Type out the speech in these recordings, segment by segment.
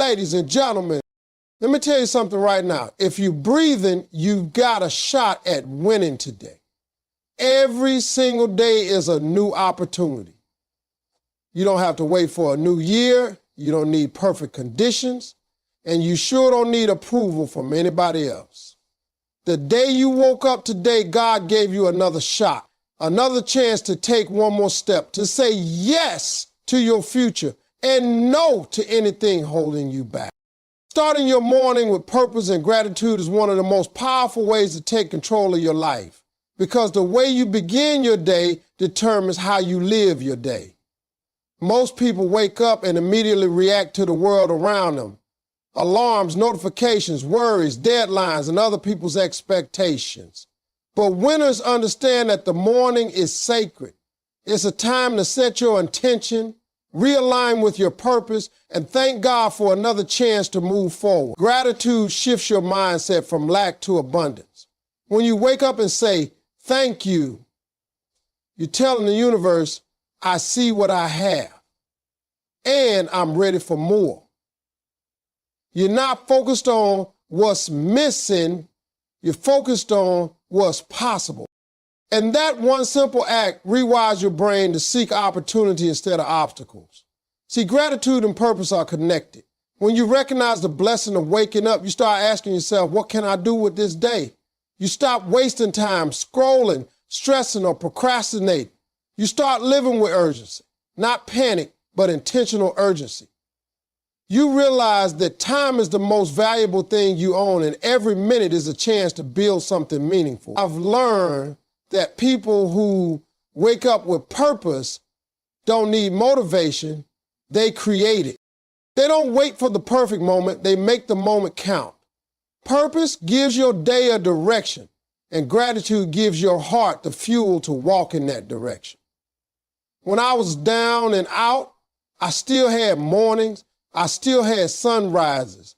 Ladies and gentlemen, let me tell you something right now. If you're breathing, you've got a shot at winning today. Every single day is a new opportunity. You don't have to wait for a new year. You don't need perfect conditions. And you sure don't need approval from anybody else. The day you woke up today, God gave you another shot, another chance to take one more step, to say yes to your future and no to anything holding you back. Starting your morning with purpose and gratitude is one of the most powerful ways to take control of your life, because the way you begin your day determines how you live your day. Most people wake up and immediately react to the world around them. Alarms, notifications, worries, deadlines, and other people's expectations. But winners understand that the morning is sacred. It's a time to set your intention, realign with your purpose, and thank God for another chance to move forward. Gratitude shifts your mindset from lack to abundance. When you wake up and say, thank you, you're telling the universe, I see what I have, and I'm ready for more. You're not focused on what's missing, you're focused on what's possible. And that one simple act rewires your brain to seek opportunity instead of obstacles. See, gratitude and purpose are connected. When you recognize the blessing of waking up, you start asking yourself, what can I do with this day? You stop wasting time scrolling, stressing, or procrastinating. You start living with urgency, not panic, but intentional urgency. You realize that time is the most valuable thing you own, and every minute is a chance to build something meaningful. I've learned that people who wake up with purpose don't need motivation, they create it. They don't wait for the perfect moment, they make the moment count. Purpose gives your day a direction, and gratitude gives your heart the fuel to walk in that direction. When I was down and out, I still had mornings, I still had sunrises,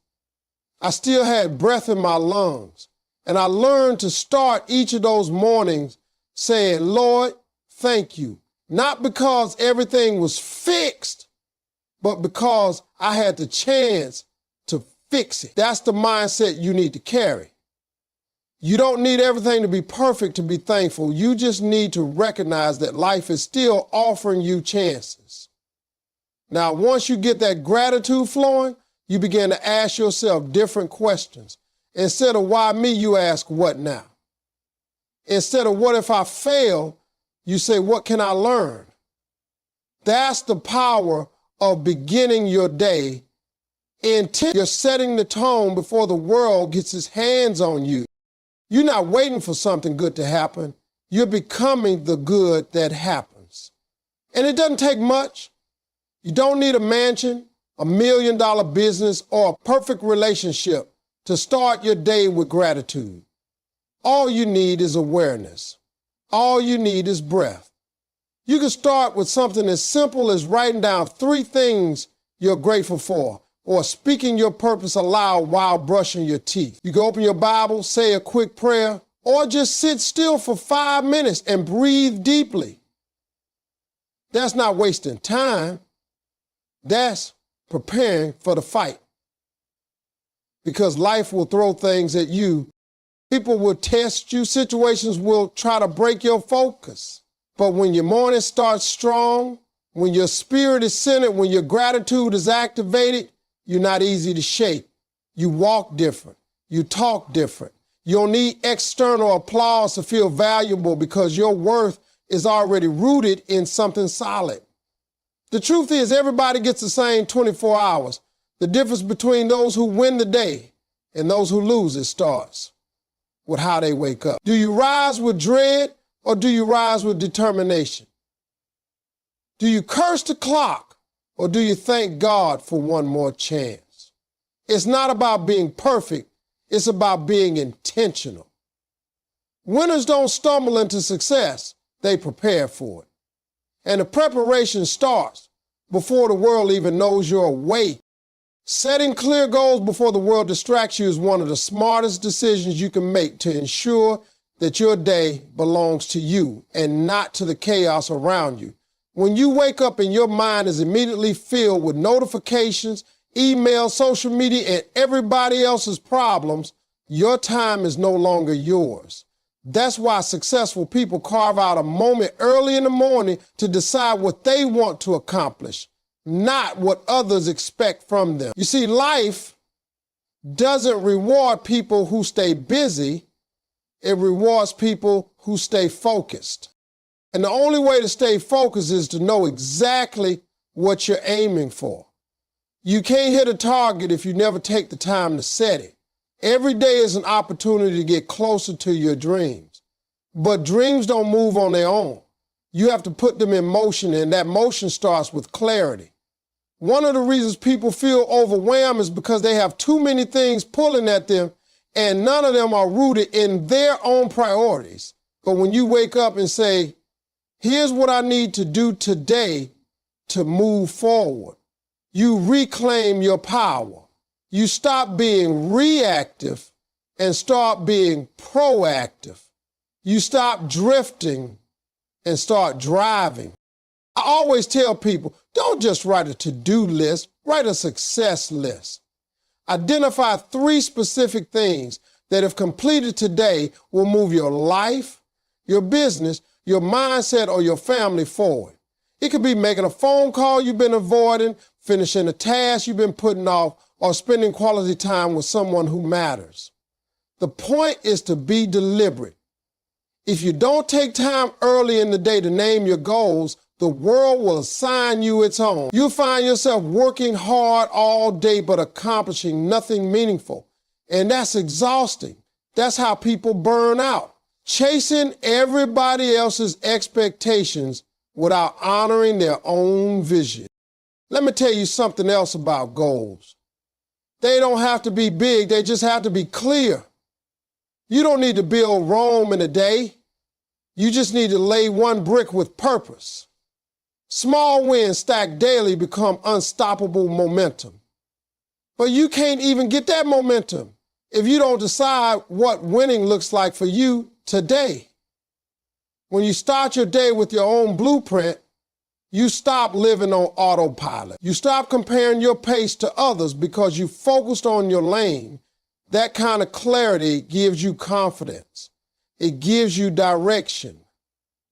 I still had breath in my lungs, and I learned to start each of those mornings saying, Lord, thank you. Not because everything was fixed, but because I had the chance to fix it. That's the mindset you need to carry. You don't need everything to be perfect to be thankful. You just need to recognize that life is still offering you chances. Now, once you get that gratitude flowing, you begin to ask yourself different questions. Instead of why me, you ask what now? Instead of what if I fail, you say, what can I learn? That's the power of beginning your day. You're setting the tone before the world gets its hands on you. You're not waiting for something good to happen. You're becoming the good that happens. And it doesn't take much. You don't need a mansion, $1 million business, or a perfect relationship to start your day with gratitude. All you need is awareness. All you need is breath. You can start with something as simple as writing down 3 things you're grateful for, or speaking your purpose aloud while brushing your teeth. You can open your Bible, say a quick prayer, or just sit still for 5 minutes and breathe deeply. That's not wasting time. That's preparing for the fight. Because life will throw things at you. People will test you. Situations will try to break your focus. But when your morning starts strong, when your spirit is centered, when your gratitude is activated, you're not easy to shake. You walk different. You talk different. You don't need external applause to feel valuable because your worth is already rooted in something solid. The truth is everybody gets the same 24 hours. The difference between those who win the day and those who lose it starts with how they wake up. Do you rise with dread or do you rise with determination? Do you curse the clock or do you thank God for one more chance? It's not about being perfect. It's about being intentional. Winners don't stumble into success. They prepare for it. And the preparation starts before the world even knows you're awake. Setting clear goals before the world distracts you is one of the smartest decisions you can make to ensure that your day belongs to you and not to the chaos around you. When you wake up and your mind is immediately filled with notifications, email, social media, and everybody else's problems, your time is no longer yours. That's why successful people carve out a moment early in the morning to decide what they want to accomplish, not what others expect from them. You see, life doesn't reward people who stay busy. It rewards people who stay focused. And the only way to stay focused is to know exactly what you're aiming for. You can't hit a target if you never take the time to set it. Every day is an opportunity to get closer to your dreams. But dreams don't move on their own. You have to put them in motion, and that motion starts with clarity. One of the reasons people feel overwhelmed is because they have too many things pulling at them, and none of them are rooted in their own priorities. But when you wake up and say, here's what I need to do today to move forward, you reclaim your power. You stop being reactive and start being proactive. You stop drifting and start driving. I always tell people, don't just write a to-do list, write a success list. Identify 3 specific things that, if completed today, will move your life, your business, your mindset, or your family forward. It could be making a phone call you've been avoiding, finishing a task you've been putting off, or spending quality time with someone who matters. The point is to be deliberate. If you don't take time early in the day to name your goals, the world will assign you its own. You'll find yourself working hard all day but accomplishing nothing meaningful. And that's exhausting. That's how people burn out. Chasing everybody else's expectations without honoring their own vision. Let me tell you something else about goals. They don't have to be big, they just have to be clear. You don't need to build Rome in a day. You just need to lay one brick with purpose. Small wins stacked daily become unstoppable momentum. But you can't even get that momentum if you don't decide what winning looks like for you today. When you start your day with your own blueprint, you stop living on autopilot. You stop comparing your pace to others because you focused on your lane. That kind of clarity gives you confidence. It gives you direction.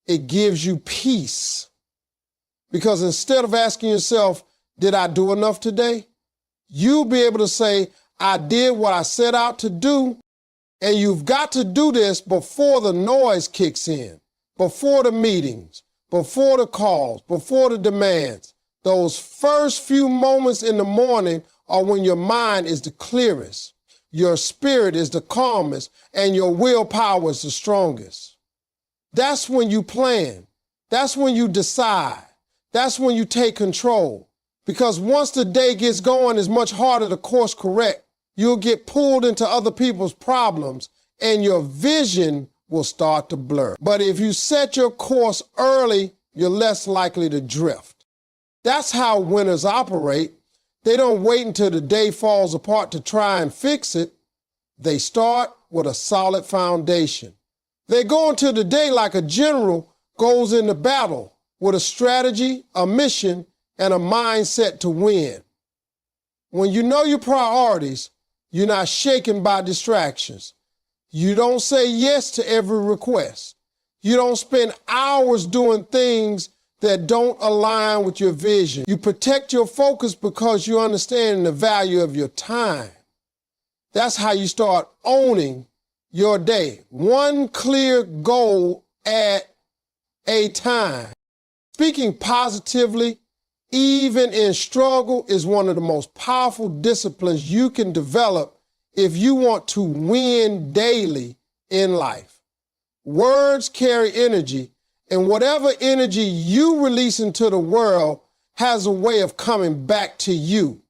It gives you peace. Because instead of asking yourself, did I do enough today? You'll be able to say, I did what I set out to do. And you've got to do this before the noise kicks in, before the meetings, before the calls, before the demands. Those first few moments in the morning are when your mind is the clearest, your spirit is the calmest, and your willpower is the strongest. That's when you plan. That's when you decide. That's when you take control. Because once the day gets going, it's much harder to course correct. You'll get pulled into other people's problems, and your vision will start to blur. But if you set your course early, you're less likely to drift. That's how winners operate. They don't wait until the day falls apart to try and fix it. They start with a solid foundation. They go into the day like a general goes into battle with a strategy, a mission, and a mindset to win. When you know your priorities, you're not shaken by distractions. You don't say yes to every request. You don't spend hours doing things that don't align with your vision. You protect your focus because you understand the value of your time. That's how you start owning your day. One clear goal at a time. Speaking positively, even in struggle, is one of the most powerful disciplines you can develop if you want to win daily in life. Words carry energy, and whatever energy you release into the world has a way of coming back to you.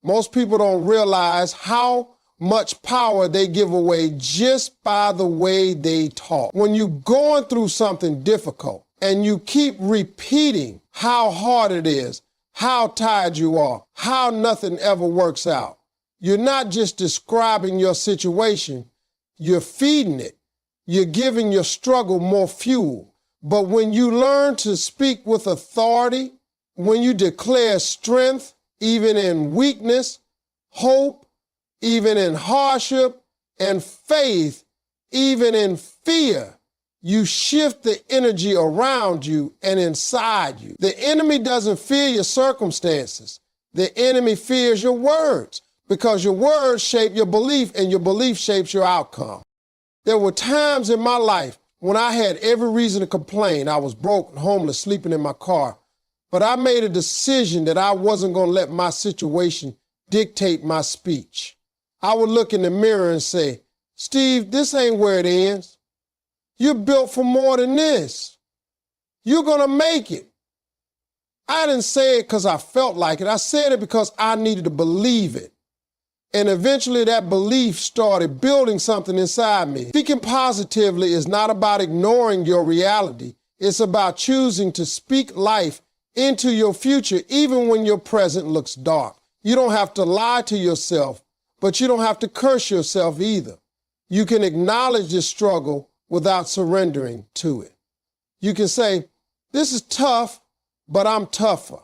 Most people don't realize how much power they give away just by the way they talk. When you're going through something difficult and you keep repeating how hard it is, how tired you are, how nothing ever works out, you're not just describing your situation, you're feeding it. You're giving your struggle more fuel. But when you learn to speak with authority, when you declare strength even in weakness, hope, even in hardship, and faith, even in fear. You shift the energy around you and inside you. The enemy doesn't fear your circumstances. The enemy fears your words, because your words shape your belief and your belief shapes your outcome. There were times in my life when I had every reason to complain. I was broke and homeless, sleeping in my car. But I made a decision that I wasn't going to let my situation dictate my speech. I would look in the mirror and say, Steve, this ain't where it ends. You're built for more than this. You're going to make it. I didn't say it because I felt like it. I said it because I needed to believe it. And eventually that belief started building something inside me. Speaking positively is not about ignoring your reality. It's about choosing to speak life into your future, even when your present looks dark. You don't have to lie to yourself, but you don't have to curse yourself either. You can acknowledge this struggle without surrendering to it. You can say, this is tough, but I'm tougher.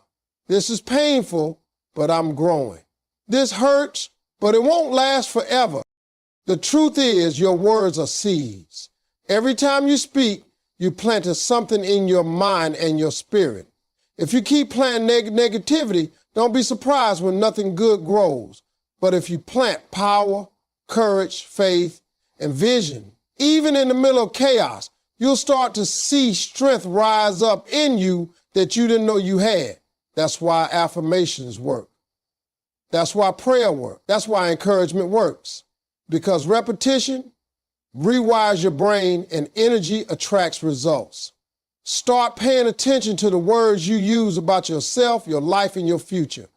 This is painful, but I'm growing. This hurts, but it won't last forever. The truth is, your words are seeds. Every time you speak, you planted something in your mind and your spirit. If you keep planting negativity, don't be surprised when nothing good grows. But if you plant power, courage, faith, and vision, even in the middle of chaos, you'll start to see strength rise up in you that you didn't know you had. That's why affirmations work. That's why prayer works. That's why encouragement works. Because repetition rewires your brain and energy attracts results. Start paying attention to the words you use about yourself, your life, and your future.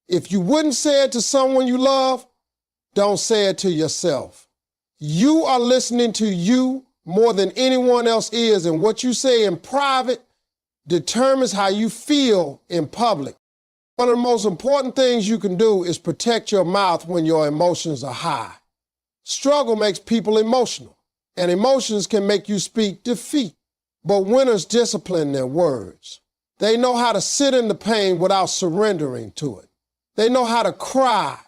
If you wouldn't say it to someone you love, don't say it to yourself. You are listening to you more than anyone else is, and what you say in private determines how you feel in public. One of the most important things you can do is protect your mouth when your emotions are high. Struggle makes people emotional, and emotions can make you speak defeat. But winners discipline their words. They know how to sit in the pain without surrendering to it. They know how to cry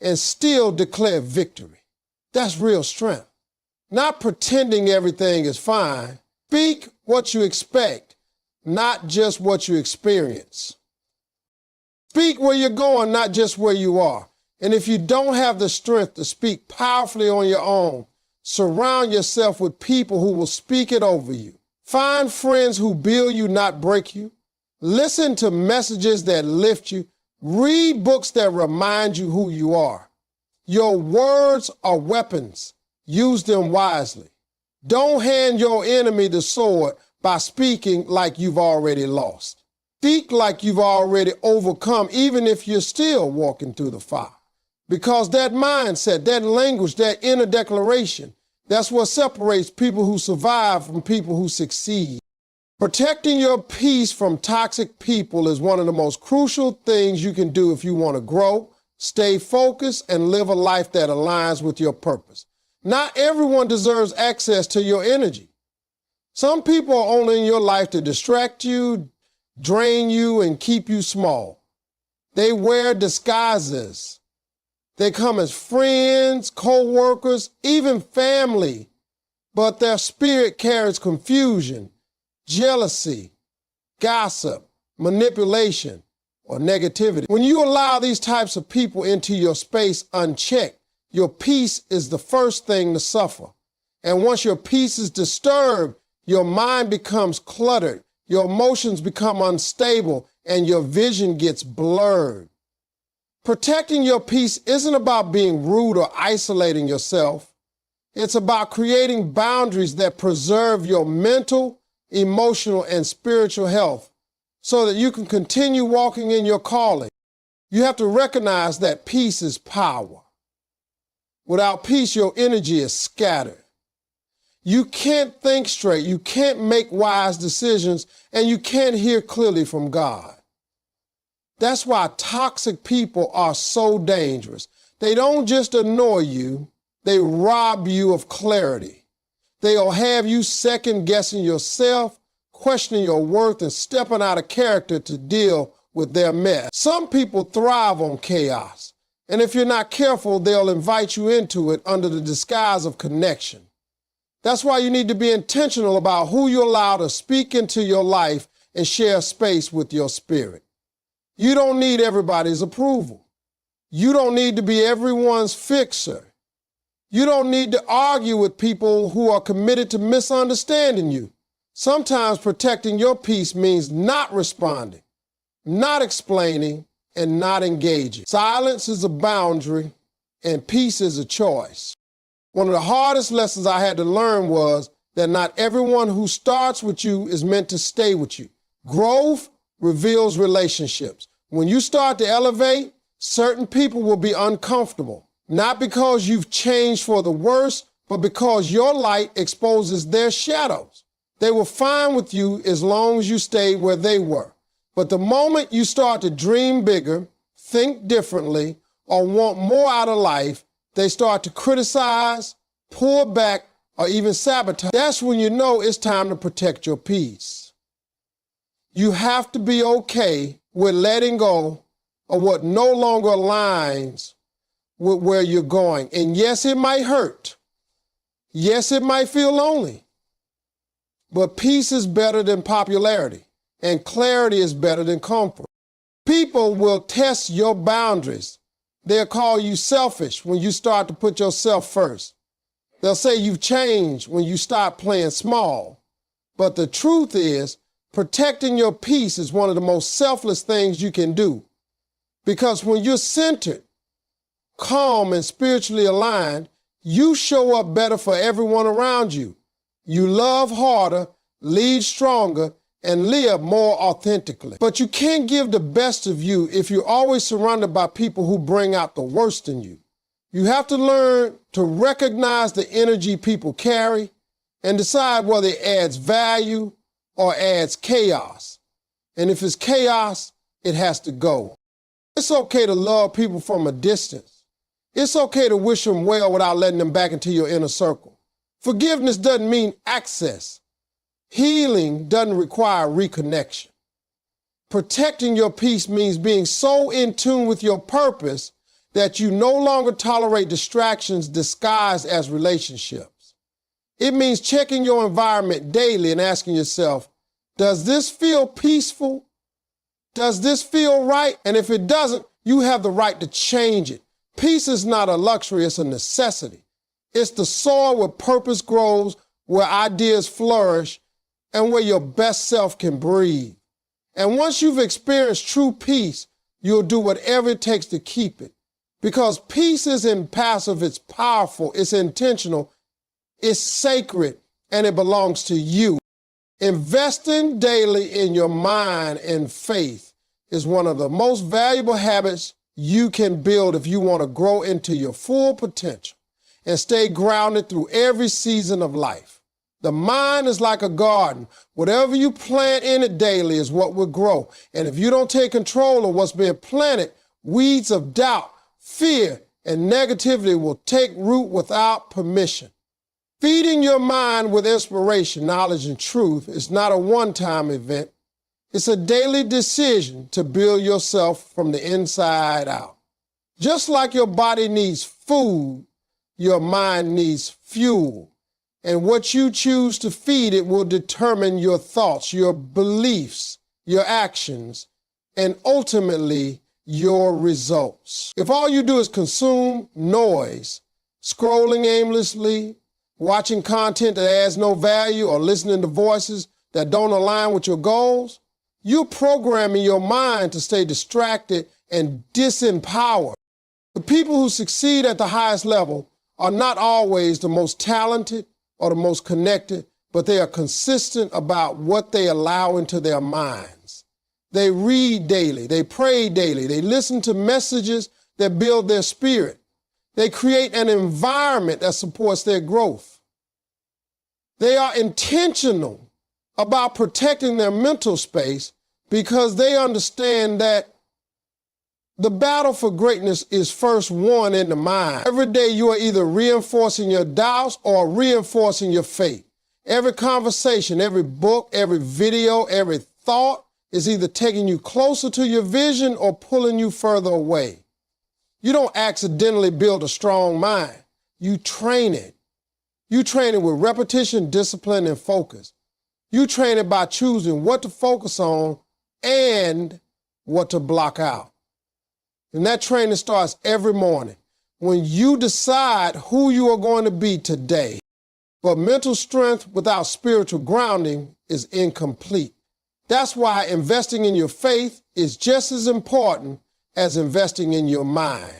and still declare victory. That's real strength. Not pretending everything is fine. Speak what you expect, not just what you experience. Speak where you're going, not just where you are. And if you don't have the strength to speak powerfully on your own, surround yourself with people who will speak it over you. Find friends who build you, not break you. Listen to messages that lift you. Read books that remind you who you are. Your words are weapons. Use them wisely. Don't hand your enemy the sword by speaking like you've already lost. Speak like you've already overcome, even if you're still walking through the fire. Because that mindset, that language, that inner declaration, that's what separates people who survive from people who succeed. Protecting your peace from toxic people is one of the most crucial things you can do if you want to grow, stay focused, and live a life that aligns with your purpose. Not everyone deserves access to your energy. Some people are only in your life to distract you, drain you, and keep you small. They wear disguises. They come as friends, co-workers, even family, but their spirit carries confusion, jealousy, gossip, manipulation, or negativity. When you allow these types of people into your space unchecked, your peace is the first thing to suffer. And once your peace is disturbed, your mind becomes cluttered, your emotions become unstable, and your vision gets blurred. Protecting your peace isn't about being rude or isolating yourself. It's about creating boundaries that preserve your mental, emotional, and spiritual health so that you can continue walking in your calling. You have to recognize that peace is power. Without peace, your energy is scattered. You can't think straight, you can't make wise decisions, and you can't hear clearly from God. That's why toxic people are so dangerous. They don't just annoy you, they rob you of clarity. They'll have you second-guessing yourself, questioning your worth, and stepping out of character to deal with their mess. Some people thrive on chaos, and if you're not careful, they'll invite you into it under the disguise of connection. That's why you need to be intentional about who you allow to speak into your life and share space with your spirit. You don't need everybody's approval. You don't need to be everyone's fixer. You don't need to argue with people who are committed to misunderstanding you. Sometimes protecting your peace means not responding, not explaining, and not engaging. Silence is a boundary, and peace is a choice. One of the hardest lessons I had to learn was that not everyone who starts with you is meant to stay with you. Growth reveals relationships. When you start to elevate, certain people will be uncomfortable, not because you've changed for the worse, but because your light exposes their shadows. They were fine with you as long as you stayed where they were. But the moment you start to dream bigger, think differently, or want more out of life, they start to criticize, pull back, or even sabotage. That's when you know it's time to protect your peace. You have to be okay with letting go of what no longer aligns with where you're going. And yes, it might hurt. Yes, it might feel lonely. But peace is better than popularity, and clarity is better than comfort. People will test your boundaries. They'll call you selfish when you start to put yourself first. They'll say you've changed when you stop playing small. But the truth is, protecting your peace is one of the most selfless things you can do. Because when you're centered, calm, and spiritually aligned, you show up better for everyone around you. You love harder, lead stronger, and live more authentically. But you can't give the best of you if you're always surrounded by people who bring out the worst in you. You have to learn to recognize the energy people carry and decide whether it adds value or adds chaos. And if it's chaos, it has to go. It's okay to love people from a distance. It's okay to wish them well without letting them back into your inner circle. Forgiveness doesn't mean access. Healing doesn't require reconnection. Protecting your peace means being so in tune with your purpose that you no longer tolerate distractions disguised as relationships. It means checking your environment daily and asking yourself, does this feel peaceful? Does this feel right? And if it doesn't, you have the right to change it. Peace is not a luxury, it's a necessity. It's the soil where purpose grows, where ideas flourish, and where your best self can breathe. And once you've experienced true peace, you'll do whatever it takes to keep it. Because peace isn't passive, it's powerful, it's intentional, it's sacred, and it belongs to you. Investing daily in your mind and faith is one of the most valuable habits you can build if you want to grow into your full potential and stay grounded through every season of life. The mind is like a garden. Whatever you plant in it daily is what will grow. And if you don't take control of what's being planted, weeds of doubt, fear, and negativity will take root without permission. Feeding your mind with inspiration, knowledge, and truth is not a one-time event. It's a daily decision to build yourself from the inside out. Just like your body needs food, your mind needs fuel. And what you choose to feed it will determine your thoughts, your beliefs, your actions, and ultimately your results. If all you do is consume noise, scrolling aimlessly, watching content that adds no value, or listening to voices that don't align with your goals, you're programming your mind to stay distracted and disempowered. The people who succeed at the highest level are not always the most talented or the most connected, but they are consistent about what they allow into their minds. They read daily, they pray daily, they listen to messages that build their spirit. They create an environment that supports their growth. They are intentional about protecting their mental space because they understand that the battle for greatness is first won in the mind. Every day you are either reinforcing your doubts or reinforcing your faith. Every conversation, every book, every video, every thought is either taking you closer to your vision or pulling you further away. You don't accidentally build a strong mind. You train it. You train it with repetition, discipline, and focus. You train it by choosing what to focus on and what to block out. And that training starts every morning when you decide who you are going to be today. But mental strength without spiritual grounding is incomplete. That's why investing in your faith is just as important as investing in your mind.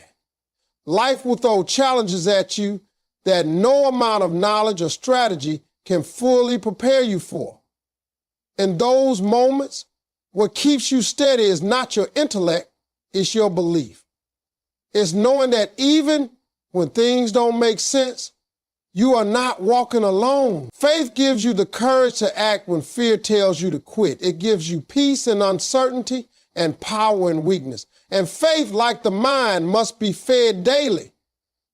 Life will throw challenges at you that no amount of knowledge or strategy can fully prepare you for. In those moments, what keeps you steady is not your intellect, it's your belief. It's knowing that even when things don't make sense, you are not walking alone. Faith gives you the courage to act when fear tells you to quit. It gives you peace in uncertainty and power in weakness. And faith, like the mind, must be fed daily.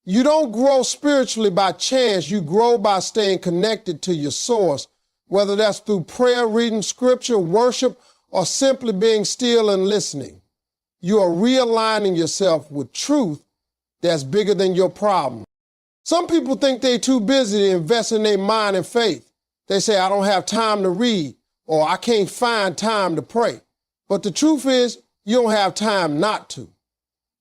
You don't grow spiritually by chance. You grow by staying connected to your source, whether that's through prayer, reading scripture, worship, or simply being still and listening. You are realigning yourself with truth that's bigger than your problem. Some people think they're too busy to invest in their mind and faith. They say, I don't have time to read, or I can't find time to pray. But the truth is, you don't have time not to.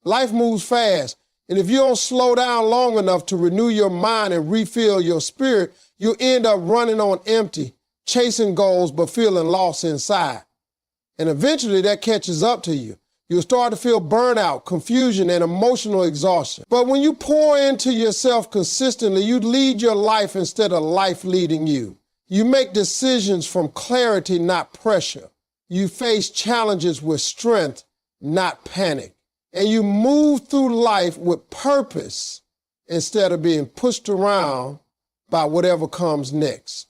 Life moves fast, and if you don't slow down long enough to renew your mind and refill your spirit, you'll end up running on empty, chasing goals but feeling lost inside. And eventually that catches up to you. You'll start to feel burnout, confusion, and emotional exhaustion. But when you pour into yourself consistently, you lead your life instead of life leading you. You make decisions from clarity, not pressure. You face challenges with strength, not panic. And you move through life with purpose instead of being pushed around by whatever comes next.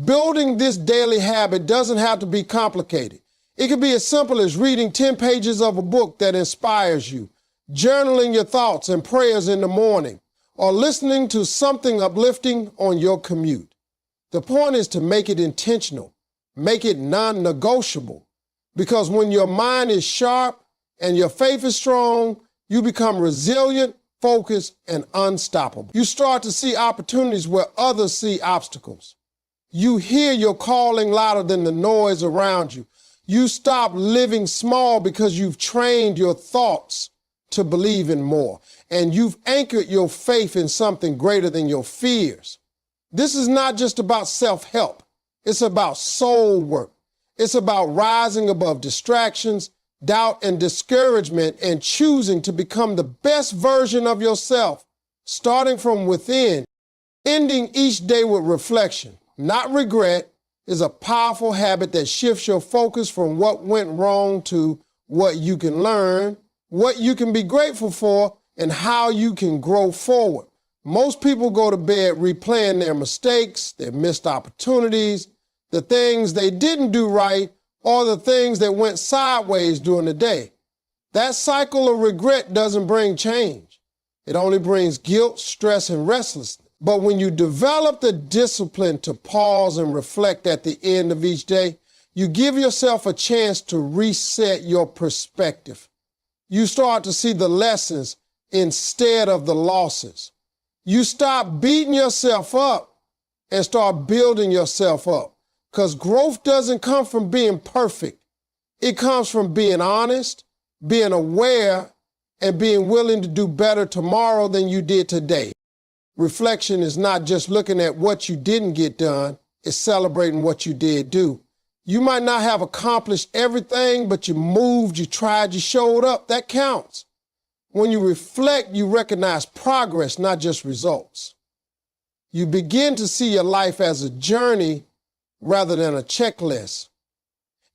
Building this daily habit doesn't have to be complicated. It can be as simple as reading 10 pages of a book that inspires you, journaling your thoughts and prayers in the morning, or listening to something uplifting on your commute. The point is to make it intentional, make it non-negotiable, because when your mind is sharp and your faith is strong, you become resilient, focused, and unstoppable. You start to see opportunities where others see obstacles. You hear your calling louder than the noise around you. You stop living small because you've trained your thoughts to believe in more, and you've anchored your faith in something greater than your fears. This is not just about self-help. It's about soul work. It's about rising above distractions, doubt, and discouragement, and choosing to become the best version of yourself, starting from within. Ending each day with reflection, not regret, is a powerful habit that shifts your focus from what went wrong to what you can learn, what you can be grateful for, and how you can grow forward. Most people go to bed replaying their mistakes, their missed opportunities, the things they didn't do right, or the things that went sideways during the day. That cycle of regret doesn't bring change. It only brings guilt, stress, and restlessness. But when you develop the discipline to pause and reflect at the end of each day, you give yourself a chance to reset your perspective. You start to see the lessons instead of the losses. You stop beating yourself up and start building yourself up. Because growth doesn't come from being perfect. It comes from being honest, being aware, and being willing to do better tomorrow than you did today. Reflection is not just looking at what you didn't get done, it's celebrating what you did do. You might not have accomplished everything, but you moved, you tried, you showed up. That counts. When you reflect, you recognize progress, not just results. You begin to see your life as a journey rather than a checklist.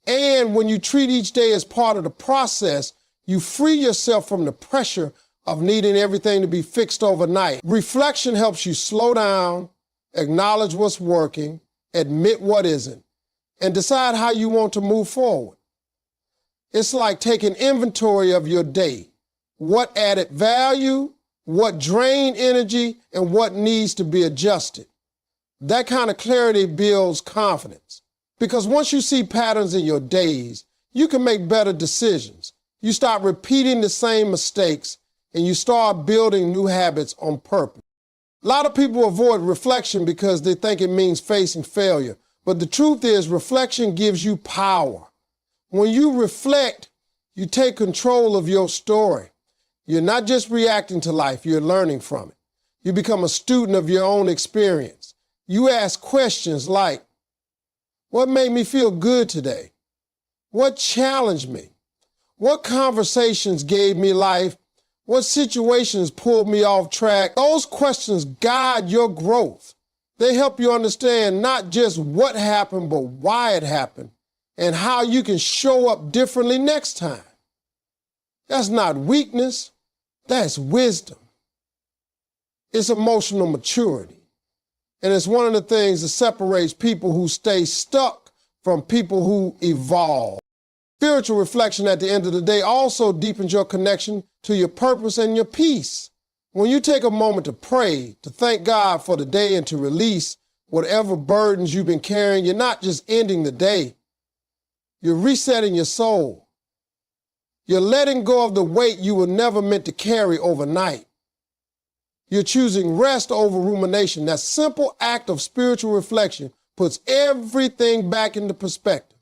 And when you treat each day as part of the process, you free yourself from the pressure of needing everything to be fixed overnight. Reflection helps you slow down, acknowledge what's working, admit what isn't, and decide how you want to move forward. It's like taking inventory of your day. What added value, what drained energy, and what needs to be adjusted. That kind of clarity builds confidence. Because once you see patterns in your days, you can make better decisions. You stop repeating the same mistakes and you start building new habits on purpose. A lot of people avoid reflection because they think it means facing failure. But the truth is, reflection gives you power. When you reflect, you take control of your story. You're not just reacting to life, you're learning from it. You become a student of your own experience. You ask questions like, what made me feel good today? What challenged me? What conversations gave me life? What situations pulled me off track? Those questions guide your growth. They help you understand not just what happened, but why it happened and how you can show up differently next time. That's not weakness, that's wisdom. It's emotional maturity. And it's one of the things that separates people who stay stuck from people who evolve. Spiritual reflection at the end of the day also deepens your connection to your purpose and your peace. When you take a moment to pray, to thank God for the day and to release whatever burdens you've been carrying, you're not just ending the day. You're resetting your soul. You're letting go of the weight you were never meant to carry overnight. You're choosing rest over rumination. That simple act of spiritual reflection puts everything back into perspective.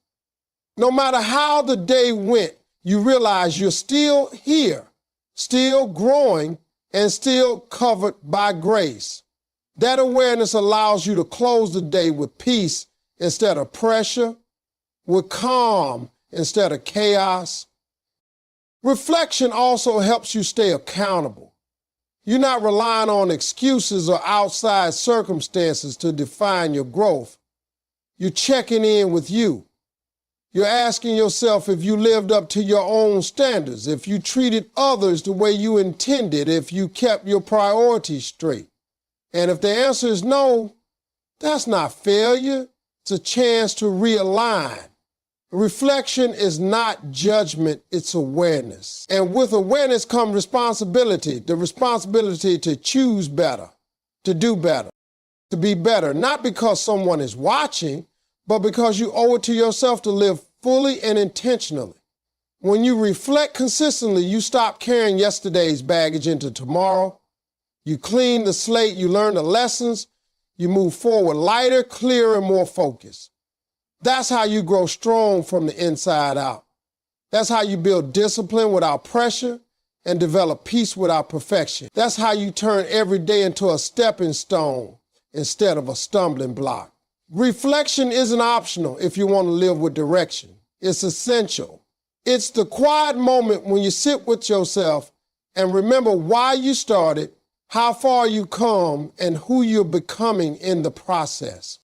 No matter how the day went, you realize you're still here, still growing, and still covered by grace. That awareness allows you to close the day with peace instead of pressure, with calm instead of chaos. Reflection also helps you stay accountable. You're not relying on excuses or outside circumstances to define your growth. You're checking in with you. You're asking yourself if you lived up to your own standards, if you treated others the way you intended, if you kept your priorities straight. And if the answer is no, that's not failure. It's a chance to realign. Reflection is not judgment, it's awareness. And with awareness comes responsibility, the responsibility to choose better, to do better, to be better, not because someone is watching, but because you owe it to yourself to live fully and intentionally. When you reflect consistently, you stop carrying yesterday's baggage into tomorrow. You clean the slate, you learn the lessons, you move forward lighter, clearer, and more focused. That's how you grow strong from the inside out. That's how you build discipline without pressure and develop peace without perfection. That's how you turn every day into a stepping stone instead of a stumbling block. Reflection isn't optional if you want to live with direction. It's essential. It's the quiet moment when you sit with yourself and remember why you started, how far you come, and who you're becoming in the process.